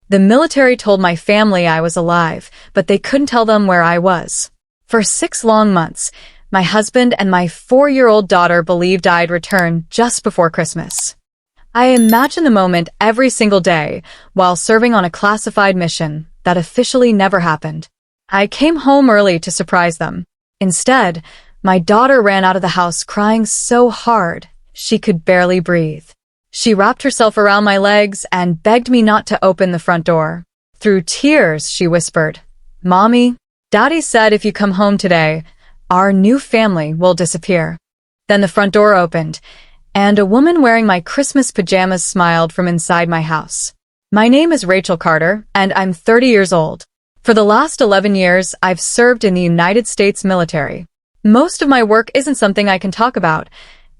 The military told my family I was alive, but they couldn't tell them where I was. For 6 long months, my husband and my 4-year-old daughter believed I'd return just before Christmas. I imagine the moment every single day while serving on a classified mission that officially never happened. I came home early to surprise them. Instead, my daughter ran out of the house crying so hard she could barely breathe. She wrapped herself around my legs and begged me not to open the front door. Through tears, she whispered, "Mommy, Daddy said if you come home today, our new family will disappear." Then the front door opened, and a woman wearing my Christmas pajamas smiled from inside my house. "My name is Rachel Carter, and I'm 30 years old. For the last 11 years, I've served in the United States military. Most of my work isn't something I can talk about,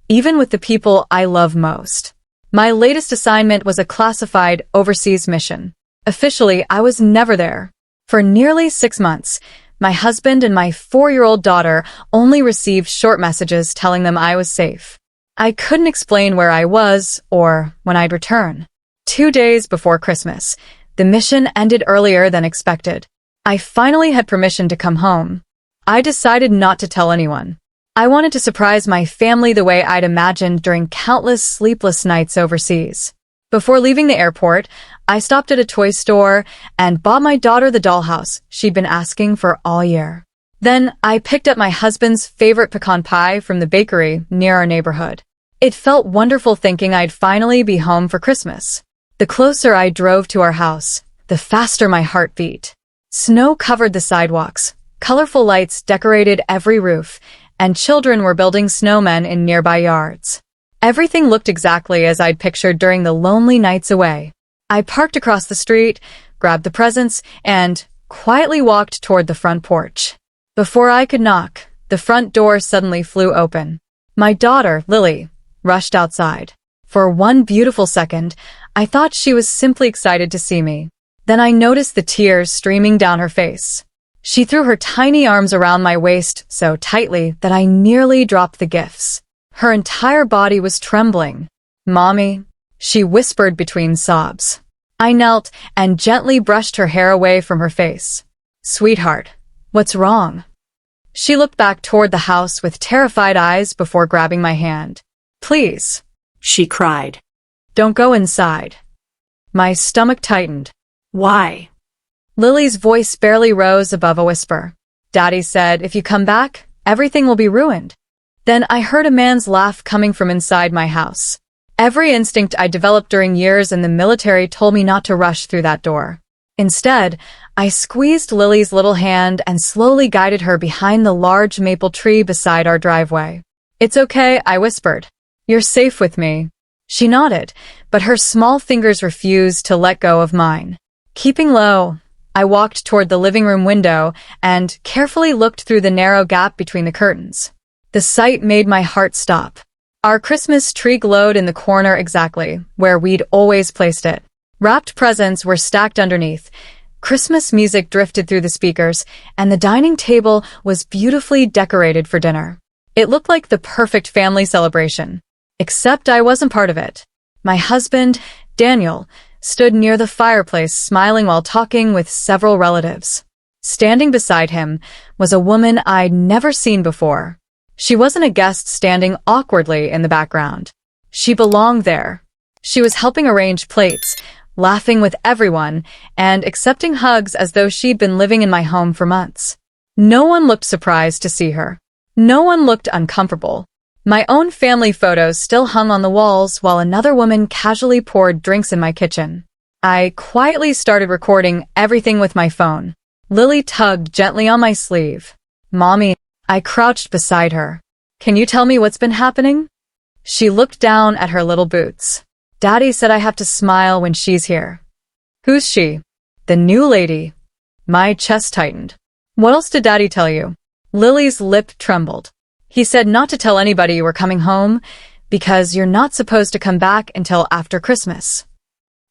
even with the people I love most. My latest assignment was a classified overseas mission. Officially, I was never there. For nearly 6 months, my husband and my 4-year-old daughter only received short messages telling them I was safe. I couldn't explain where I was or when I'd return. 2 days before Christmas, the mission ended earlier than expected. I finally had permission to come home. I decided not to tell anyone. I wanted to surprise my family the way I'd imagined during countless sleepless nights overseas. Before leaving the airport, I stopped at a toy store and bought my daughter the dollhouse she'd been asking for all year. Then I picked up my husband's favorite pecan pie from the bakery near our neighborhood. It felt wonderful thinking I'd finally be home for Christmas. The closer I drove to our house, the faster my heart beat. Snow covered the sidewalks, colorful lights decorated every roof, and children were building snowmen in nearby yards. Everything looked exactly as I'd pictured during the lonely nights away. I parked across the street, grabbed the presents, and quietly walked toward the front porch. Before I could knock, the front door suddenly flew open. My daughter, Lily, rushed outside. For one beautiful second, I thought she was simply excited to see me. Then I noticed the tears streaming down her face. She threw her tiny arms around my waist so tightly that I nearly dropped the gifts. Her entire body was trembling. "Mommy," she whispered between sobs. I knelt and gently brushed her hair away from her face. "Sweetheart, what's wrong?" She looked back toward the house with terrified eyes before grabbing my hand. "Please," she cried. "Don't go inside." My stomach tightened. "Why?" Lily's voice barely rose above a whisper. "Daddy said if you come back, everything will be ruined." Then I heard a man's laugh coming from inside my house. Every instinct I developed during years in the military told me not to rush through that door. Instead, I squeezed Lily's little hand and slowly guided her behind the large maple tree beside our driveway. "It's okay," I whispered. "You're safe with me." She nodded, but her small fingers refused to let go of mine. Keeping low, I walked toward the living room window and carefully looked through the narrow gap between the curtains. The sight made my heart stop. Our Christmas tree glowed in the corner exactly where we'd always placed it. Wrapped presents were stacked underneath. Christmas music drifted through the speakers, and the dining table was beautifully decorated for dinner. It looked like the perfect family celebration. Except I wasn't part of it. My husband, Daniel, stood near the fireplace smiling while talking with several relatives. Standing beside him was a woman I'd never seen before. She wasn't a guest standing awkwardly in the background. She belonged there. She was helping arrange plates, laughing with everyone, and accepting hugs as though she'd been living in my home for months. No one looked surprised to see her. No one looked uncomfortable. My own family photos still hung on the walls while another woman casually poured drinks in my kitchen. I quietly started recording everything with my phone. Lily tugged gently on my sleeve. "Mommy," I crouched beside her. "Can you tell me what's been happening?" She looked down at her little boots. "Daddy said I have to smile when she's here." "Who's she?" "The new lady." My chest tightened. "What else did Daddy tell you?" Lily's lip trembled. "He said not to tell anybody you were coming home because you're not supposed to come back until after Christmas."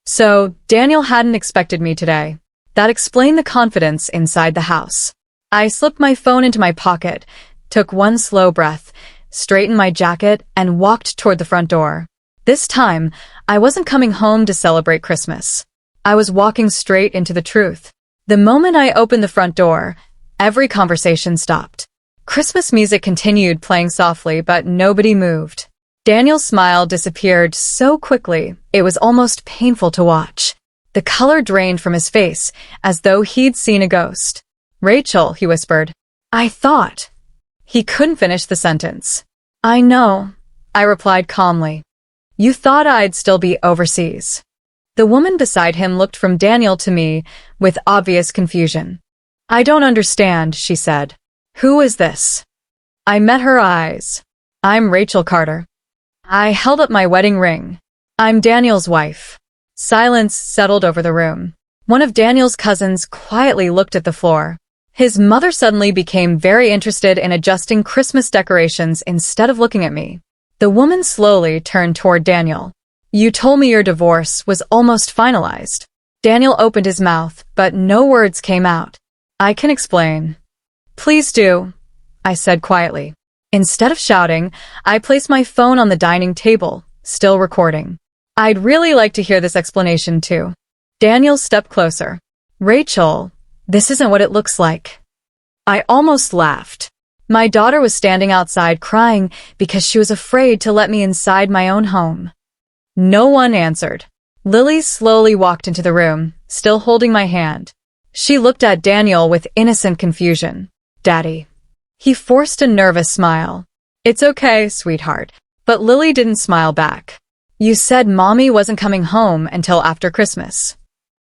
So Daniel hadn't expected me today. That explained the confidence inside the house. I slipped my phone into my pocket, took one slow breath, straightened my jacket, and walked toward the front door. This time, I wasn't coming home to celebrate Christmas. I was walking straight into the truth. The moment I opened the front door, every conversation stopped. Christmas music continued playing softly, but nobody moved. Daniel's smile disappeared so quickly, it was almost painful to watch. The color drained from his face, as though he'd seen a ghost. "Rachel," he whispered. "I thought." He couldn't finish the sentence. "I know," I replied calmly. "You thought I'd still be overseas." The woman beside him looked from Daniel to me with obvious confusion. "I don't understand," she said. "Who is this?" I met her eyes. "I'm Rachel Carter." I held up my wedding ring. "I'm Daniel's wife." Silence settled over the room. One of Daniel's cousins quietly looked at the floor. His mother suddenly became very interested in adjusting Christmas decorations instead of looking at me. The woman slowly turned toward Daniel. "You told me your divorce was almost finalized." Daniel opened his mouth, but no words came out. "I can explain." "Please do," I said quietly. Instead of shouting, I placed my phone on the dining table, still recording. "I'd really like to hear this explanation too." Daniel stepped closer. "Rachel, this isn't what it looks like." I almost laughed. My daughter was standing outside crying because she was afraid to let me inside my own home. No one answered. Lily slowly walked into the room, still holding my hand. She looked at Daniel with innocent confusion. "Daddy." He forced a nervous smile. "It's okay, sweetheart." But Lily didn't smile back. "You said Mommy wasn't coming home until after Christmas."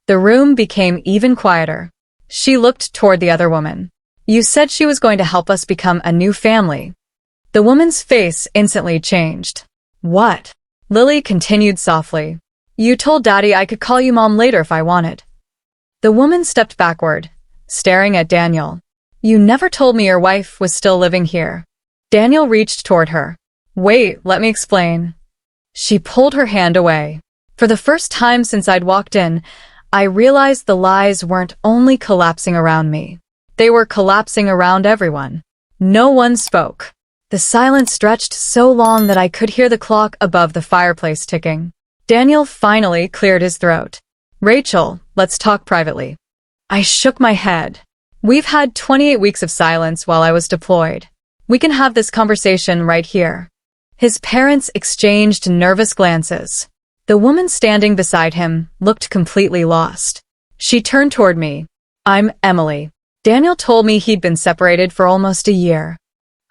The room became even quieter. She looked toward the other woman. "You said she was going to help us become a new family." The woman's face instantly changed. "What?" Lily continued softly. "You told Daddy I could call you Mom later if I wanted." The woman stepped backward, staring at Daniel. "You never told me your wife was still living here." Daniel reached toward her. "Wait, let me explain." She pulled her hand away. For the first time since I'd walked in, I realized the lies weren't only collapsing around me. They were collapsing around everyone. No one spoke. The silence stretched so long that I could hear the clock above the fireplace ticking. Daniel finally cleared his throat. "Rachel, let's talk privately." I shook my head. "We've had 28 weeks of silence while I was deployed. We can have this conversation right here." His parents exchanged nervous glances. The woman standing beside him looked completely lost. She turned toward me. "I'm Emily." Daniel told me he'd been separated for almost a year.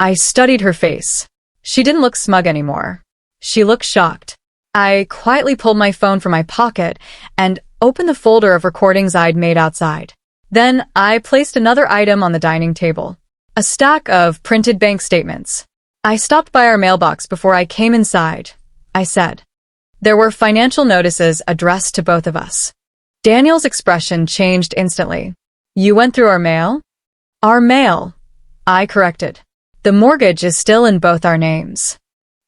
I studied her face. She didn't look smug anymore. She looked shocked. I quietly pulled my phone from my pocket and opened the folder of recordings I'd made outside. Then I placed another item on the dining table. A stack of printed bank statements. "I stopped by our mailbox before I came inside," I said. There were financial notices addressed to both of us. Daniel's expression changed instantly. "You went through our mail?" "Our mail," I corrected. "The mortgage is still in both our names."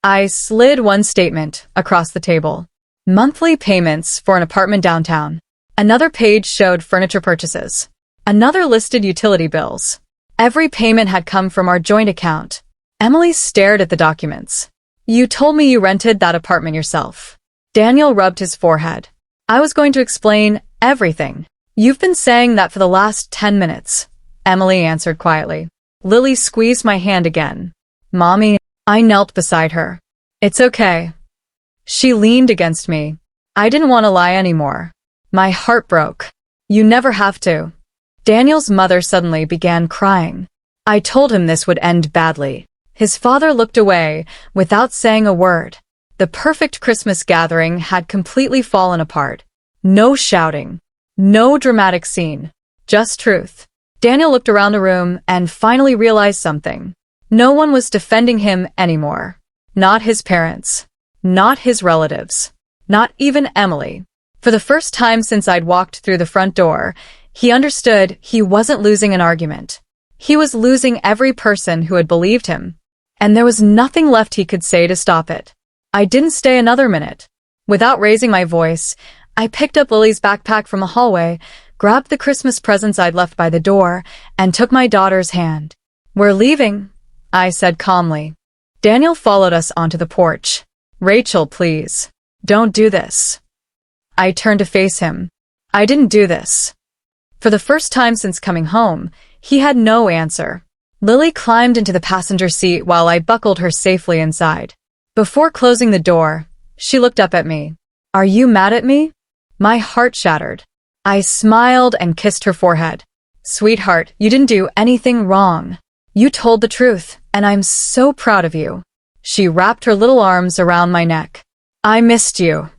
I slid one statement across the table. Monthly payments for an apartment downtown. Another page showed furniture purchases. Another listed utility bills. Every payment had come from our joint account. Emily stared at the documents. "You told me you rented that apartment yourself." Daniel rubbed his forehead. "I was going to explain everything." "You've been saying that for the last 10 minutes, Emily answered quietly. Lily squeezed my hand again. "Mommy," I knelt beside her. "It's okay." She leaned against me. I didn't want to lie anymore. My heart broke. "You never have to." Daniel's mother suddenly began crying. I told him this would end badly. His father looked away without saying a word. The perfect Christmas gathering had completely fallen apart. No shouting. No dramatic scene. Just truth. Daniel looked around the room and finally realized something. No one was defending him anymore. Not his parents. Not his relatives. Not even Emily. For the first time since I'd walked through the front door, he understood he wasn't losing an argument. He was losing every person who had believed him. And there was nothing left he could say to stop it. I didn't stay another minute. Without raising my voice, I picked up Lily's backpack from the hallway, grabbed the Christmas presents I'd left by the door, and took my daughter's hand. "We're leaving," I said calmly. Daniel followed us onto the porch. "Rachel, please. Don't do this." I turned to face him. I didn't do this. For the first time since coming home, he had no answer. Lily climbed into the passenger seat while I buckled her safely inside. Before closing the door, she looked up at me. Are you mad at me? My heart shattered. I smiled and kissed her forehead. Sweetheart, you didn't do anything wrong. You told the truth, and I'm so proud of you. She wrapped her little arms around my neck. I missed you.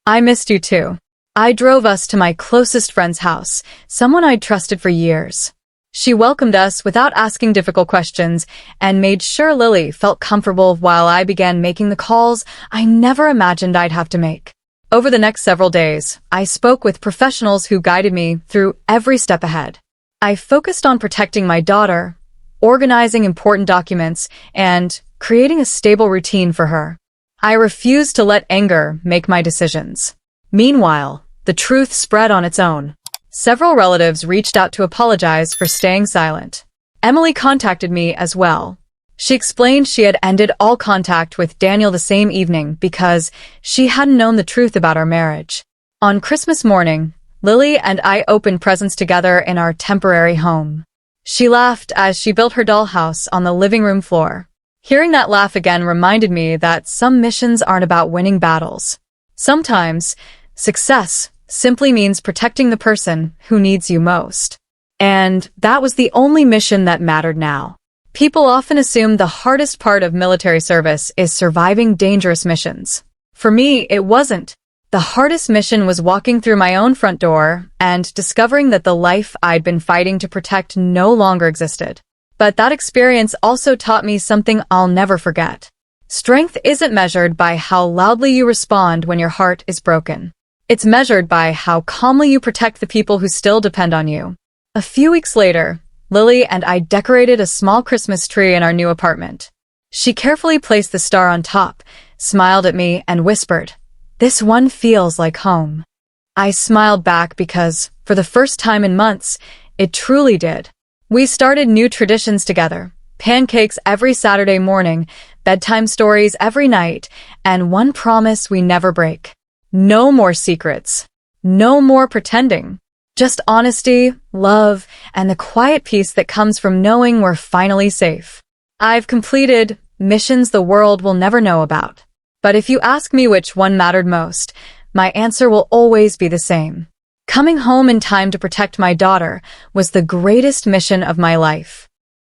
I missed you too. I drove us to my closest friend's house, someone I'd trusted for years. She welcomed us without asking difficult questions and made sure Lily felt comfortable while I began making the calls I never imagined I'd have to make. Over the next several days, I spoke with professionals who guided me through every step ahead. I focused on protecting my daughter, organizing important documents, and creating a stable routine for her. I refused to let anger make my decisions. Meanwhile, the truth spread on its own. Several relatives reached out to apologize for staying silent. Emily contacted me as well. She explained she had ended all contact with Daniel the same evening because she hadn't known the truth about our marriage. On Christmas morning, Lily and I opened presents together in our temporary home. She laughed as she built her dollhouse on the living room floor. Hearing that laugh again reminded me that some missions aren't about winning battles. Sometimes, success simply means protecting the person who needs you most. And that was the only mission that mattered now. People often assume the hardest part of military service is surviving dangerous missions. For me, it wasn't. The hardest mission was walking through my own front door and discovering that the life I'd been fighting to protect no longer existed. But that experience also taught me something I'll never forget. Strength isn't measured by how loudly you respond when your heart is broken. It's measured by how calmly you protect the people who still depend on you. A few weeks later, Lily and I decorated a small Christmas tree in our new apartment. She carefully placed the star on top, smiled at me, and whispered, "This one feels like home." I smiled back because, for the first time in months, it truly did. We started new traditions together: pancakes every Saturday morning, bedtime stories every night, and one promise we never break. No more secrets. No more pretending. Just honesty, love, and the quiet peace that comes from knowing we're finally safe. I've completed missions the world will never know about. But if you ask me which one mattered most, my answer will always be the same. Coming home in time to protect my daughter was the greatest mission of my life.